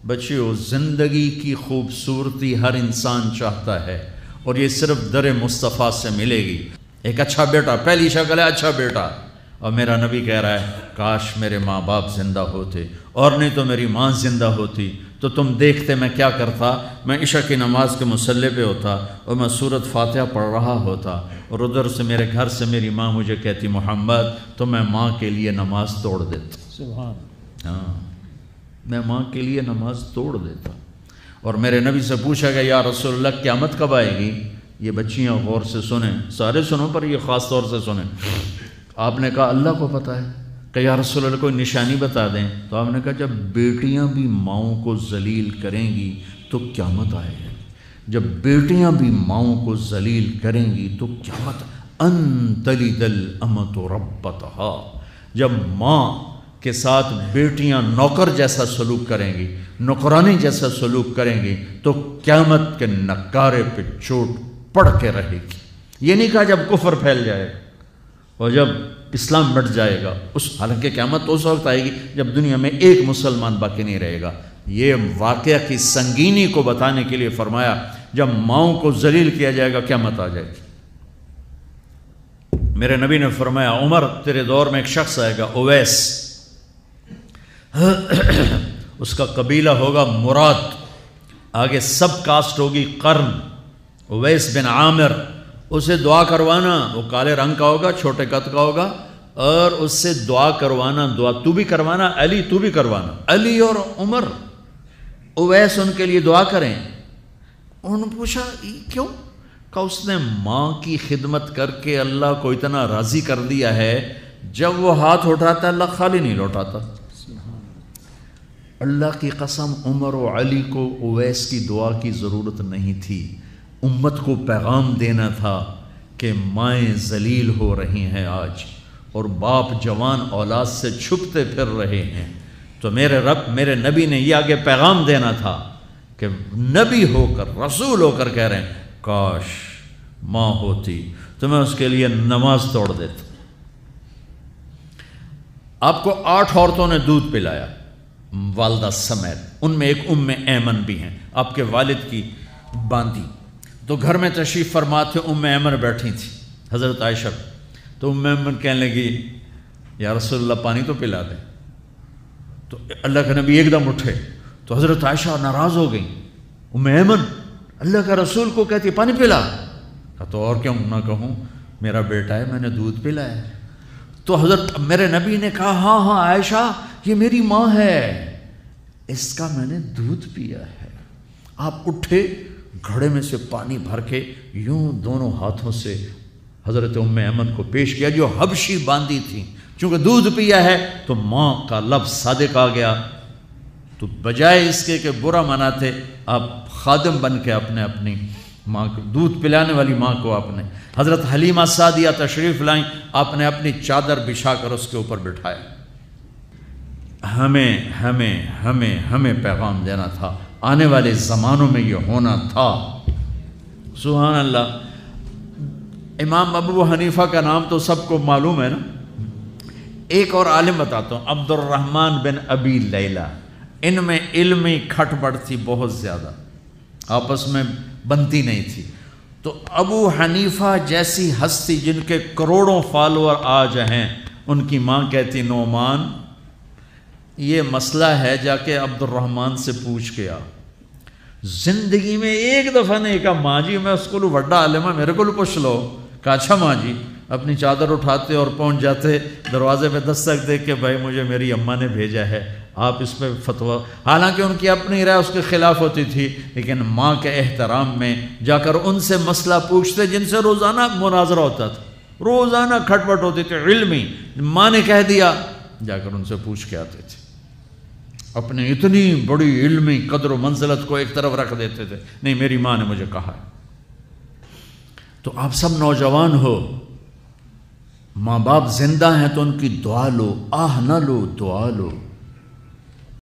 بچیوں، زندگی کی خوبصورتی ہر انسان چاہتا ہے، اور یہ صرف در مصطفیٰ سے ملے گی۔ ایک اچھا بیٹا، پہلی شکل ہے اچھا بیٹا، اور میرا نبی کہہ رہا ہے کاش میرے ماں باپ زندہ ہوتے، اور نہیں تو میری ماں زندہ ہوتی تو تم دیکھتے میں کیا کرتا۔ میں عشاء کی نماز کے مصلی پہ ہوتا اور میں سورۃ فاتحہ پڑھ رہا ہوتا، اور ادھر سے میرے گھر سے میری ماں مجھے کہتی محمد، تو میں ماں کے لیے نماز توڑ دیتا۔ سبحان ہاں، میں ماں کے لیے نماز توڑ دیتا۔ اور میرے نبی سے پوچھا گیا یا رسول اللہ قیامت کب آئے گی؟ یہ بچیاں غور سے سنیں، سارے سنو پر یہ خاص طور سے سنیں۔ آپ نے کہا اللہ کو پتہ ہے، کہ یا رسول اللہ کوئی نشانی بتا دیں۔ تو آپ نے کہا جب بیٹیاں بھی ماؤں کو ذلیل کریں گی تو قیامت آئے گی۔ جب بیٹیاں بھی ماؤں کو ذلیل کریں گی تو قیامت، ان تلد الامۃ ربتہا، جب ماں کے ساتھ بیٹیاں نوکر جیسا سلوک کریں گی، نوکرانی جیسا سلوک کریں گی تو قیامت کے نکارے پہ چوٹ پڑ کے رہے گی۔ یہ نہیں کہا جب کفر پھیل جائے گا اور جب اسلام مٹ جائے گا، حالانکہ قیامت تو اس وقت آئے گی جب دنیا میں ایک مسلمان باقی نہیں رہے گا۔ یہ واقعہ کی سنگینی کو بتانے کے لیے فرمایا جب ماؤں کو ذلیل کیا جائے گا قیامت آ جائے گی۔ میرے نبی نے فرمایا عمر تیرے دور میں ایک شخص آئے گا، اویس، اس کا قبیلہ ہوگا مراد، آگے سب کاسٹ ہوگی قرن، اویس بن عامر، اسے دعا کروانا، وہ کالے رنگ کا ہوگا، چھوٹے قد کا ہوگا، اور اس سے دعا کروانا، دعا تو بھی کروانا، علی تو بھی کروانا، علی اور عمر، اویس ان کے لیے دعا کریں۔ انہوں نے پوچھا کیوں؟ کہ اس نے ماں کی خدمت کر کے اللہ کو اتنا راضی کر دیا ہے، جب وہ ہاتھ اٹھاتا اللہ خالی نہیں لوٹاتا۔ اللہ کی قسم عمر و علی کو اویس کی دعا کی ضرورت نہیں تھی، امت کو پیغام دینا تھا کہ مائیں ذلیل ہو رہی ہیں آج، اور باپ جوان اولاد سے چھپتے پھر رہے ہیں، تو میرے رب میرے نبی نے یہ آگے پیغام دینا تھا کہ نبی ہو کر رسول ہو کر کہہ رہے ہیں کاش ماں ہوتی تو میں اس کے لیے نماز توڑ دیتا۔ آپ کو 8 عورتوں نے دودھ پلایا والدہ سمیت، ان میں ایک ایمن بھی ہیں، آپ کے والد کی باندی، تو گھر میں تشریف فرما تھے، ایمن بیٹھی تھی حضرت عائشہ، تو ایمن کہنے لگی یا رسول اللہ پانی تو پلا دیں، تو اللہ کے نبی ایک دم اٹھے، تو حضرت عائشہ ناراض ہو گئی، ایمن اللہ کا رسول کو کہتی پانی پلا، تو اور کیوں نہ کہوں میرا بیٹا ہے، میں نے دودھ پلایا ہے۔ تو حضرت میرے نبی نے کہا ہاں ہاں عائشہ یہ میری ماں ہے، اس کا میں نے دودھ پیا ہے۔ آپ اٹھے، گھڑے میں سے پانی بھر کے یوں دونوں ہاتھوں سے حضرت ایمن کو پیش کیا جو حبشی باندی تھی، چونکہ دودھ پیا ہے تو ماں کا لفظ صادق آ گیا، تو بجائے اس کے کہ برا مناتے آپ خادم بن کے اپنی ماں کو دودھ پلانے والی ماں کو آپ نے، حضرت حلیمہ سعدیہ تشریف لائیں، آپ نے اپنی چادر بچھا کر اس کے اوپر بٹھایا۔ ہمیں پیغام دینا تھا، آنے والے زمانوں میں یہ ہونا تھا۔ سبحان اللہ۔ امام ابو حنیفہ کا نام تو سب کو معلوم ہے نا، ایک اور عالم بتاتا ہوں، عبد الرحمن بن ابی لیلہ، ان میں علمی کھٹ پٹ تھی بہت زیادہ، آپس میں بنتی نہیں تھی، تو ابو حنیفہ جیسی ہستی جن کے کروڑوں فالوور آج ہیں، ان کی ماں کہتی نعمان یہ مسئلہ ہے جا کے عبد الرحمن سے پوچھ کے آ۔ زندگی میں ایک دفعہ نہیں کہا ماں جی میں اس کو بڑا عالم ہے میرے کو پوچھ لو، کہا اچھا ماں جی، اپنی چادر اٹھاتے اور پہنچ جاتے دروازے پہ دستک دے کے بھائی مجھے میری اماں نے بھیجا ہے، آپ اس پہ فتویٰ، حالانکہ ان کی اپنی رائے اس کے خلاف ہوتی تھی، لیکن ماں کے احترام میں جا کر ان سے مسئلہ پوچھتے جن سے روزانہ مناظرہ ہوتا تھا، روزانہ کھٹ پٹ ہوتی تھی علمی، ماں نے کہہ دیا جا کر ان سے پوچھ کے آتے تھے، اپنی اتنی بڑی علمی قدر و منزلت کو ایک طرف رکھ دیتے تھے، نہیں میری ماں نے مجھے کہا ہے۔ تو آپ سب نوجوان ہو، ماں باپ زندہ ہیں تو ان کی دعا لو، آہ نہ لو، دعا لو۔